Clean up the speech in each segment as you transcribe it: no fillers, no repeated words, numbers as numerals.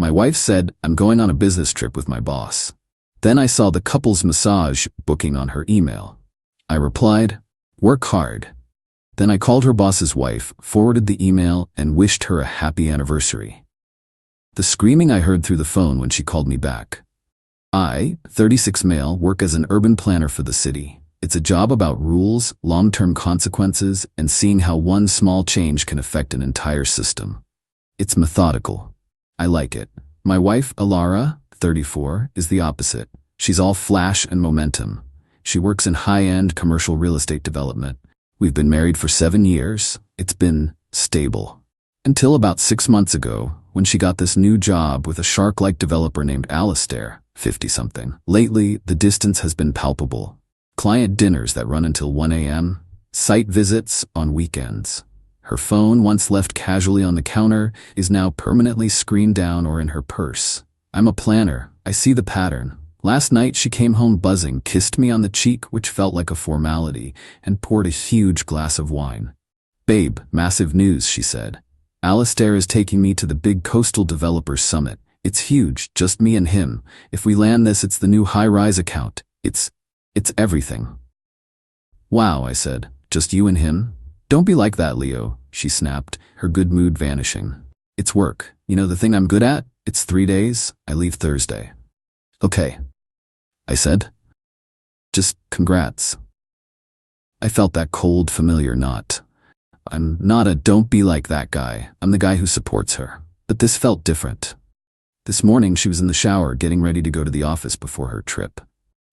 My wife said, I'm going on a business trip with my boss. Then I saw the couple's massage booking on her email. I replied, work hard. Then I called her boss's wife, forwarded the email, and wished her a happy anniversary. The screaming I heard through the phone when she called me back. I, 36 male, work as an urban planner for the city. It's a job about rules, long-term consequences, and seeing how one small change can affect an entire system. It's methodical. I like it. My wife, Alara, 34, is the opposite. She's all flash and momentum. She works in high-end commercial real estate development. We've been married for 7 years. It's been stable. Until about 6 months ago, when she got this new job with a shark-like developer named Alistair, 50-something. Lately, the distance has been palpable. Client dinners that run until 1 a.m., site visits on weekends. Her phone, once left casually on the counter, is now permanently screened down or in her purse. I'm a planner. I see the pattern. Last night she came home buzzing, kissed me on the cheek, which felt like a formality, and poured a huge glass of wine. Babe, massive news, she said. Alistair is taking me to the big coastal developers summit. It's huge, just me and him. If we land this, it's the new high-rise account. It's everything. Wow, I said. Just you and him? Don't be like that, Leo, she snapped, her good mood vanishing. It's work. You know the thing I'm good at? It's 3 days. I leave Thursday. Okay, I said. Just congrats. I felt that cold, familiar knot. I'm not a don't be like that guy. I'm the guy who supports her. But this felt different. This morning she was in the shower getting ready to go to the office before her trip.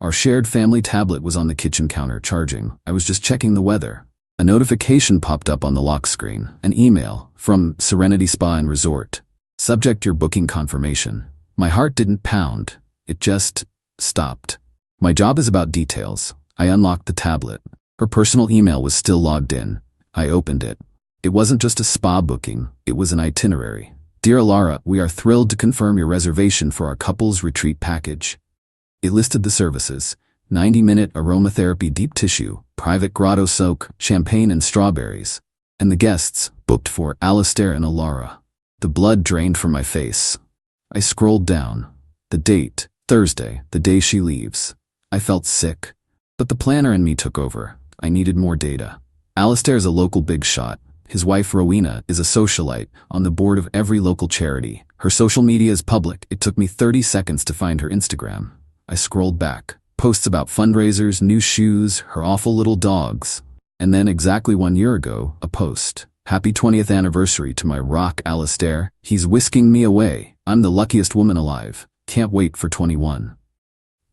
Our shared family tablet was on the kitchen counter charging. I was just checking the weather. A notification popped up on the lock screen. An email from Serenity Spa and Resort. Subject your booking confirmation. My heart didn't pound. It just stopped. My job is about details. I unlocked the tablet. Her personal email was still logged in. I opened it. It wasn't just a spa booking. It was an itinerary. Dear Alara, we are thrilled to confirm your reservation for our couples retreat package. It listed the services: 90-minute aromatherapy deep tissue, private grotto soak, champagne and strawberries. And the guests, booked for Alistair and Alara. The blood drained from my face. I scrolled down. The date, Thursday, the day she leaves. I felt sick. But the planner in me took over. I needed more data. Alistair is a local big shot. His wife, Rowena, is a socialite, on the board of every local charity. Her social media is public. It took me 30 seconds to find her Instagram. I scrolled back. Posts about fundraisers, new shoes, her awful little dogs. And then exactly 1 year ago, a post. Happy 20th anniversary to my rock, Alistair. He's whisking me away. I'm the luckiest woman alive. Can't wait for 21.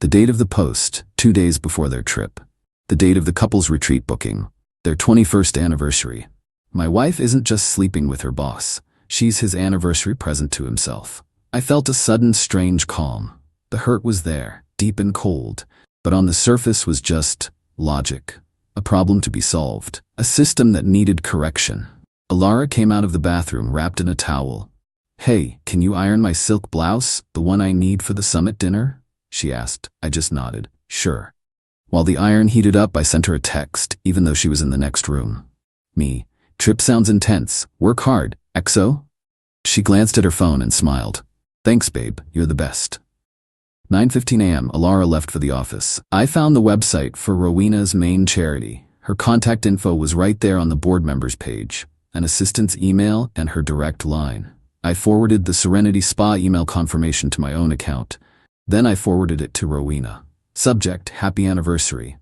The date of the post, 2 days before their trip. The date of the couple's retreat booking. Their 21st anniversary. My wife isn't just sleeping with her boss. She's his anniversary present to himself. I felt a sudden strange calm. The hurt was there, deep and cold, but on the surface was just logic. A problem to be solved. A system that needed correction. Alara came out of the bathroom wrapped in a towel. Hey, can you iron my silk blouse, the one I need for the summit dinner? She asked. I just nodded. Sure. While the iron heated up, I sent her a text, even though she was in the next room. Me. Trip sounds intense. Work hard. XO? She glanced at her phone and smiled. Thanks, babe. You're the best. 9:15 a.m. Alara left for the office. I found the website for Rowena's main charity. Her contact info was right there on the board members page. An assistant's email and her direct line. I forwarded the Serenity Spa email confirmation to my own account. Then I forwarded it to Rowena. Subject, happy anniversary.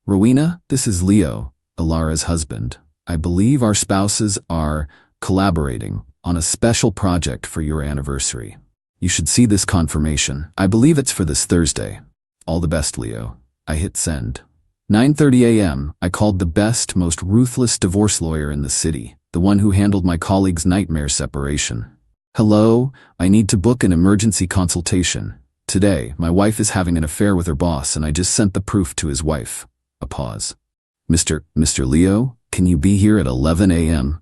Rowena, this is Leo, Alara's husband. I believe our spouses are collaborating on a special project for your anniversary. You should see this confirmation. I believe it's for this Thursday. All the best, Leo. I hit send. 9:30 a.m. I called the best, most ruthless divorce lawyer in the city, the one who handled my colleague's nightmare separation. Hello, I need to book an emergency consultation. Today, my wife is having an affair with her boss and I just sent the proof to his wife. A pause. Mr. Leo, can you be here at 11 a.m.?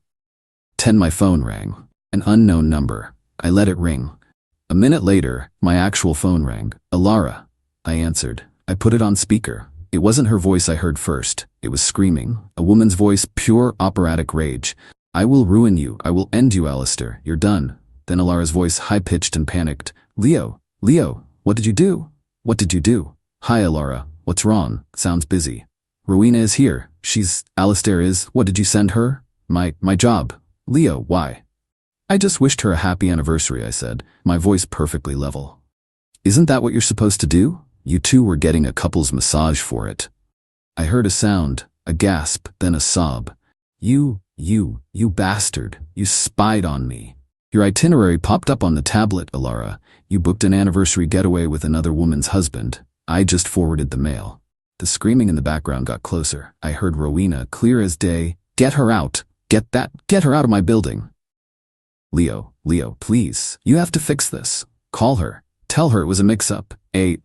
10. My phone rang. An unknown number. I let it ring. A minute later, my actual phone rang. Alara. I answered. I put it on speaker. It wasn't her voice I heard first. It was screaming. A woman's voice, pure operatic rage. I will ruin you. I will end you, Alistair. You're done. Then Alara's voice high-pitched and panicked. Leo, what did you do? What did you do? Hi, Alara, what's wrong? Sounds busy. Rowena is here. Alistair is. What did you send her? My job. Leo, why? I just wished her a happy anniversary, I said, my voice perfectly level. Isn't that what you're supposed to do? You two were getting a couple's massage for it. I heard a sound, a gasp, then a sob. You bastard, you spied on me. Your itinerary popped up on the tablet, Alara. You booked an anniversary getaway with another woman's husband. I just forwarded the mail. The screaming in the background got closer. I heard Rowena, clear as day. Get her out. Get her out of my building. Leo, please. You have to fix this. Call her. Tell her it was a mix-up. A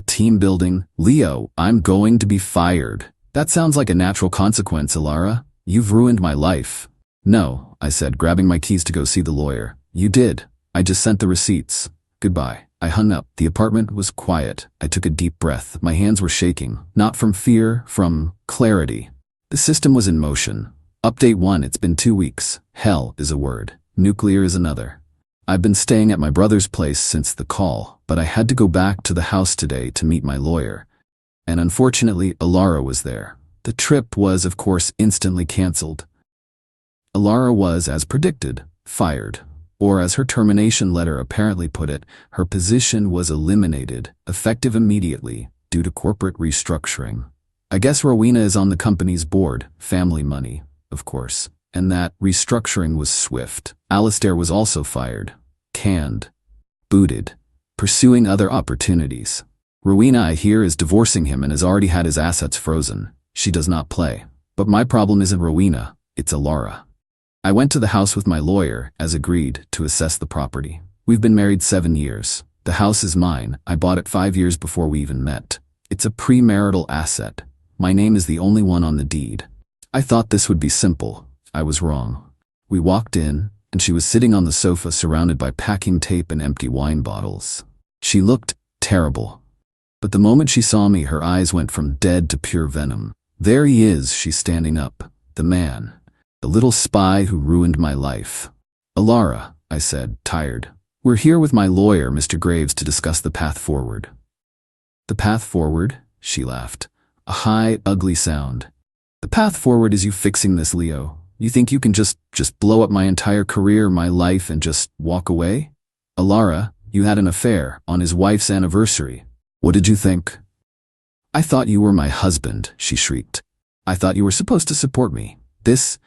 team building. Leo, I'm going to be fired. That sounds like a natural consequence, Alara. You've ruined my life. No, I said, grabbing my keys to go see the lawyer. You did. I just sent the receipts. Goodbye. I hung up. The apartment was quiet. I took a deep breath. My hands were shaking. Not from fear, from clarity. The system was in motion. Update 1, it's been 2 weeks. Hell is a word. Nuclear is another. I've been staying at my brother's place since the call, but I had to go back to the house today to meet my lawyer. And unfortunately, Alara was there. The trip was, of course, instantly cancelled. Alara was, as predicted, fired. Or as her termination letter apparently put it, her position was eliminated, effective immediately, due to corporate restructuring. I guess Rowena is on the company's board, family money, of course, and that restructuring was swift. Alistair was also fired, canned, booted, pursuing other opportunities. Rowena, I hear, is divorcing him and has already had his assets frozen. She does not play. But my problem isn't Rowena, it's Alara. I went to the house with my lawyer, as agreed, to assess the property. We've been married 7 years. The house is mine. I bought it 5 years before we even met. It's a premarital asset. My name is the only one on the deed. I thought this would be simple. I was wrong. We walked in, and she was sitting on the sofa surrounded by packing tape and empty wine bottles. She looked terrible. But the moment she saw me, her eyes went from dead to pure venom. There he is, she's standing up. The man. The little spy who ruined my life. Alara, I said, tired. We're here with my lawyer, Mr. Graves, to discuss the path forward. The path forward? She laughed. A high, ugly sound. The path forward is you fixing this, Leo. You think you can just blow up my entire career, my life, and just walk away? Alara, you had an affair on his wife's anniversary. What did you think? I thought you were my husband, she shrieked. I thought you were supposed to support me. This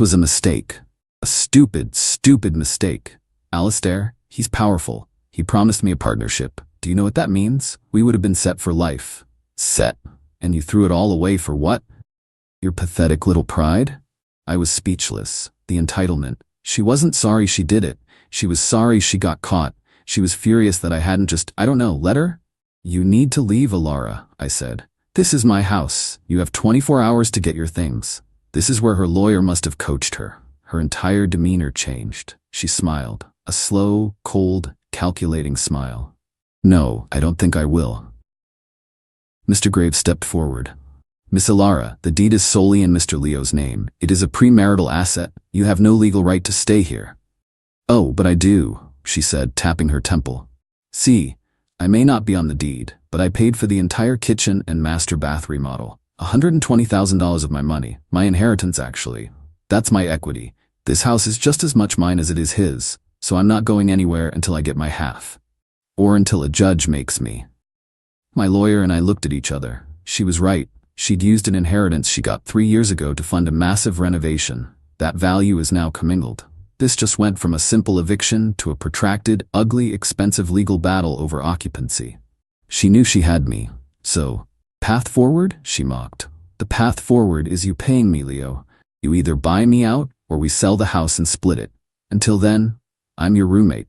was a mistake. A stupid mistake. Alistair, he's powerful. He promised me a partnership. Do you know what that means? We would have been set for life. Set. And you threw it all away for what? Your pathetic little pride? I was speechless. The entitlement. She wasn't sorry she did it. She was sorry she got caught. She was furious that I hadn't just, let her? You need to leave, Alara, I said. This is my house. You have 24 hours to get your things. This is where her lawyer must have coached her. Her entire demeanor changed. She smiled. A slow, cold, calculating smile. No, I don't think I will. Mr. Graves stepped forward. Miss Alara, the deed is solely in Mr. Leo's name. It is a premarital asset. You have no legal right to stay here. Oh, but I do, she said, tapping her temple. See, I may not be on the deed, but I paid for the entire kitchen and master bath remodel. $120,000 of my money. My inheritance, actually. That's my equity. This house is just as much mine as it is his, so I'm not going anywhere until I get my half. Or until a judge makes me. My lawyer and I looked at each other. She was right. She'd used an inheritance she got 3 years ago to fund a massive renovation. That value is now commingled. This just went from a simple eviction to a protracted, ugly, expensive legal battle over occupancy. She knew she had me. So, path forward? She mocked. The path forward is you paying me, Leo. You either buy me out, or we sell the house and split it. Until then, I'm your roommate.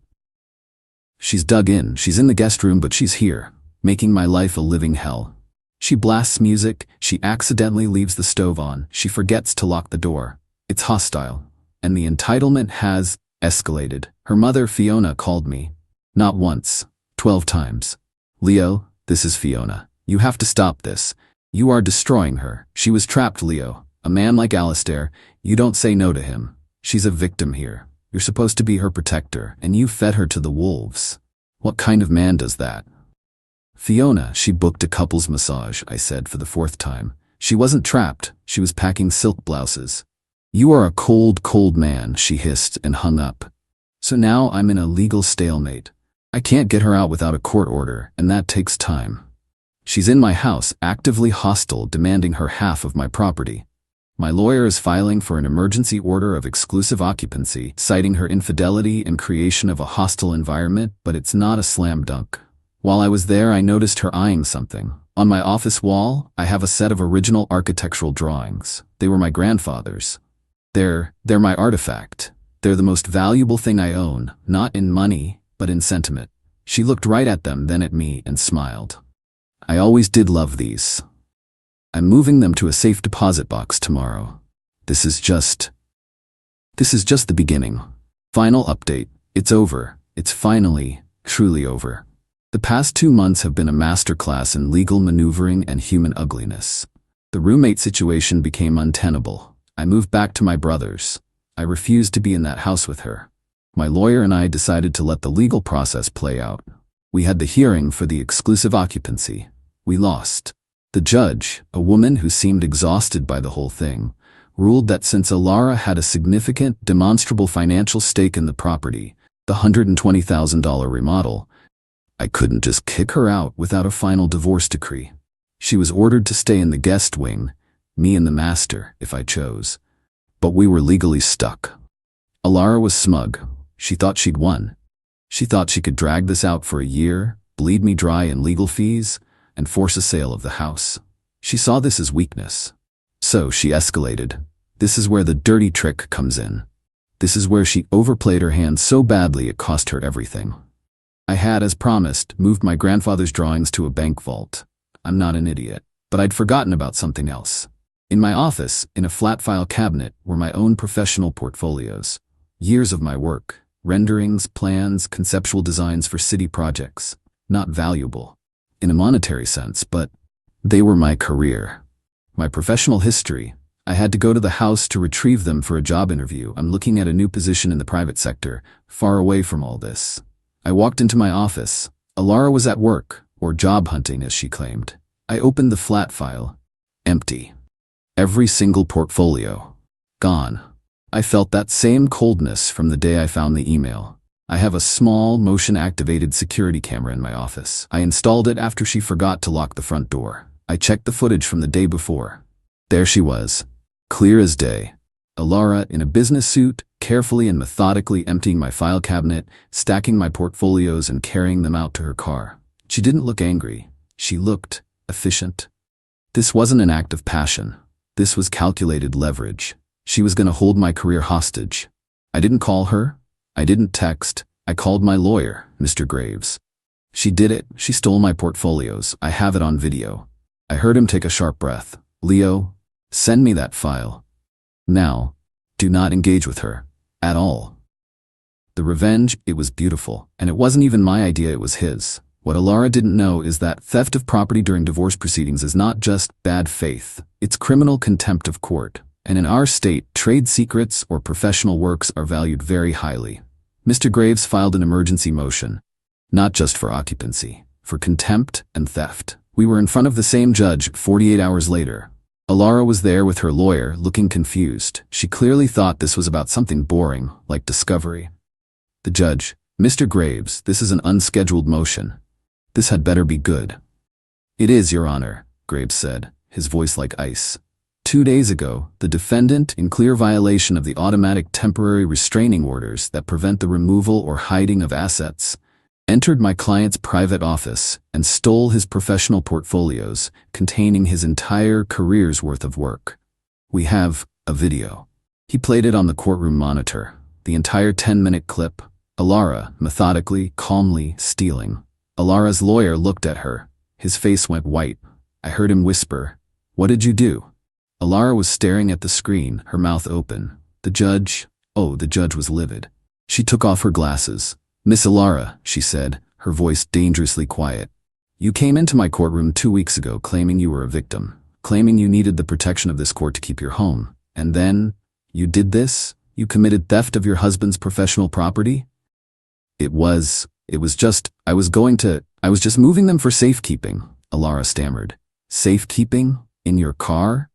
She's dug in. She's in the guest room, but she's here, making my life a living hell. She blasts music. She accidentally leaves the stove on. She forgets to lock the door. It's hostile. And the entitlement has escalated. Her mother, Fiona, called me. Not once, 12 times. Leo, this is Fiona. You have to stop this. You are destroying her. She was trapped, Leo. A man like Alistair, you don't say no to him. She's a victim here. You're supposed to be her protector, and you fed her to the wolves. What kind of man does that? Fiona, she booked a couples massage, I said for the fourth time. She wasn't trapped, she was packing silk blouses. You are a cold, cold man, she hissed and hung up. So now I'm in a legal stalemate. I can't get her out without a court order, and that takes time. She's in my house, actively hostile, demanding her half of my property. My lawyer is filing for an emergency order of exclusive occupancy, citing her infidelity and creation of a hostile environment, but it's not a slam dunk. While I was there, I noticed her eyeing something. On my office wall, I have a set of original architectural drawings. They were my grandfather's. They're my artifact. They're the most valuable thing I own, not in money, but in sentiment. She looked right at them, then at me, and smiled. I always did love these. I'm moving them to a safe deposit box tomorrow. This is just the beginning. Final update. It's over. It's finally, truly over. The past 2 months have been a masterclass in legal maneuvering and human ugliness. The roommate situation became untenable. I moved back to my brother's. I refused to be in that house with her. My lawyer and I decided to let the legal process play out. We had the hearing for the exclusive occupancy. We lost. The judge, a woman who seemed exhausted by the whole thing, ruled that since Alara had a significant, demonstrable financial stake in the property, the $120,000 remodel, I couldn't just kick her out without a final divorce decree. She was ordered to stay in the guest wing, me and the master, if I chose. But we were legally stuck. Alara was smug. She thought she'd won. She thought she could drag this out for a year, bleed me dry in legal fees, and force a sale of the house. She saw this as weakness. So she escalated. This is where the dirty trick comes in. This is where she overplayed her hand so badly it cost her everything. I had, as promised, moved my grandfather's drawings to a bank vault. I'm not an idiot, but I'd forgotten about something else. In my office, in a flat file cabinet, were my own professional portfolios. Years of my work, renderings, plans, conceptual designs for city projects. Not valuable in a monetary sense, but they were my career. My professional history. I had to go to the house to retrieve them for a job interview. I'm looking at a new position in the private sector, far away from all this. I walked into my office. Alara was at work, or job hunting as she claimed. I opened the flat file. Empty. Every single portfolio. Gone. I felt that same coldness from the day I found the email. I have a small, motion-activated security camera in my office. I installed it after she forgot to lock the front door. I checked the footage from the day before. There she was, clear as day. Alara in a business suit, carefully and methodically emptying my file cabinet, stacking my portfolios and carrying them out to her car. She didn't look angry. She looked efficient. This wasn't an act of passion. This was calculated leverage. She was going to hold my career hostage. I didn't call her. I didn't text. I called my lawyer, Mr. Graves. She did it. She stole my portfolios. I have it on video. I heard him take a sharp breath. Leo, send me that file. Now, do not engage with her. At all. The revenge, it was beautiful. And it wasn't even my idea, it was his. What Alara didn't know is that theft of property during divorce proceedings is not just bad faith. It's criminal contempt of court. And in our state, trade secrets or professional works are valued very highly. Mr. Graves filed an emergency motion. Not just for occupancy, for contempt and theft. We were in front of the same judge 48 hours later. Alara was there with her lawyer, looking confused. She clearly thought this was about something boring, like discovery. The judge, Mr. Graves, this is an unscheduled motion. This had better be good. It is, Your Honor, Graves said, his voice like ice. 2 days ago, the defendant, in clear violation of the automatic temporary restraining orders that prevent the removal or hiding of assets, entered my client's private office and stole his professional portfolios containing his entire career's worth of work. We have a video. He played it on the courtroom monitor, the entire 10-minute clip, Alara methodically, calmly stealing. Alara's lawyer looked at her. His face went white. I heard him whisper, "What did you do?" Alara was staring at the screen, her mouth open. The judge was livid. She took off her glasses. "Miss Alara," she said, her voice dangerously quiet. "You came into my courtroom 2 weeks ago claiming you were a victim, claiming you needed the protection of this court to keep your home. And then, you did this? You committed theft of your husband's professional property? It was just, I was just moving them for safekeeping, Alara stammered. Safekeeping? In your car?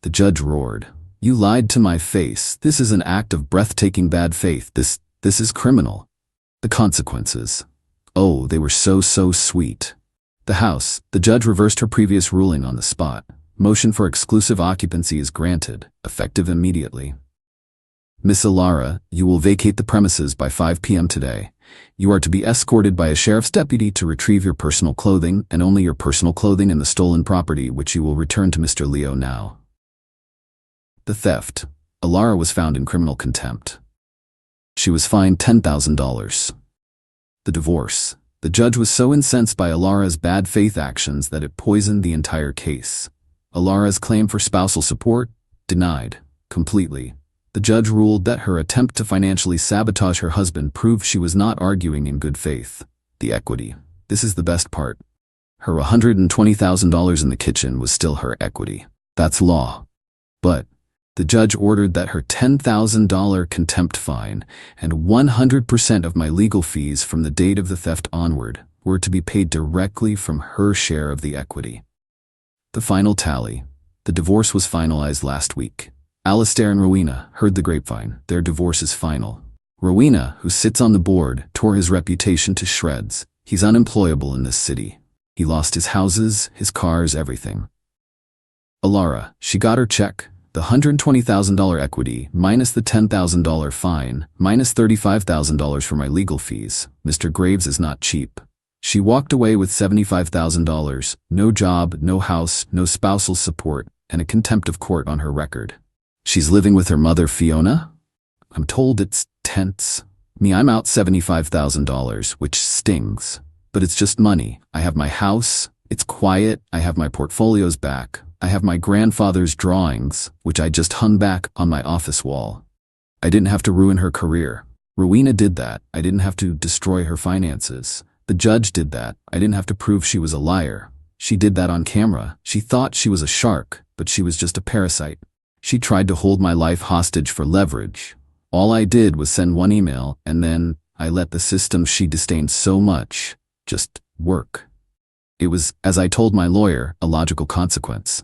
The judge roared. You lied to my face. This is an act of breathtaking bad faith. This is criminal. The consequences. Oh, they were so sweet. The judge reversed her previous ruling on the spot. Motion for exclusive occupancy is granted, effective immediately. Miss Alara, you will vacate the premises by 5 p.m. today. You are to be escorted by a sheriff's deputy to retrieve your personal clothing and only your personal clothing and the stolen property, which you will return to Mr. Leo now. The theft. Alara was found in criminal contempt. She was fined $10,000. The divorce. The judge was so incensed by Alara's bad faith actions that it poisoned the entire case. Alara's claim for spousal support? Denied. Completely. The judge ruled that her attempt to financially sabotage her husband proved she was not arguing in good faith. The equity. This is the best part. Her $120,000 in the kitchen was still her equity. That's law. But the judge ordered that her $10,000 contempt fine and 100% of my legal fees from the date of the theft onward were to be paid directly from her share of the equity. The final tally. The divorce was finalized last week. Alistair and Rowena heard the grapevine. Their divorce is final. Rowena, who sits on the board, tore his reputation to shreds. He's unemployable in this city. He lost his houses, his cars, everything. Alara, she got her check. The $120,000 equity, minus the $10,000 fine, minus $35,000 for my legal fees. Mr. Graves is not cheap. She walked away with $75,000, no job, no house, no spousal support, and a contempt of court on her record. She's living with her mother, Fiona? I'm told it's tense. I'm out $75,000, which stings. But it's just money. I have my house. It's quiet. I have my portfolios back. I have my grandfather's drawings, which I just hung back on my office wall. I didn't have to ruin her career. Rowena did that. I didn't have to destroy her finances. The judge did that. I didn't have to prove she was a liar. She did that on camera. She thought she was a shark, but she was just a parasite. She tried to hold my life hostage for leverage. All I did was send one email, and then I let the system she disdained so much just work. It was, as I told my lawyer, a logical consequence.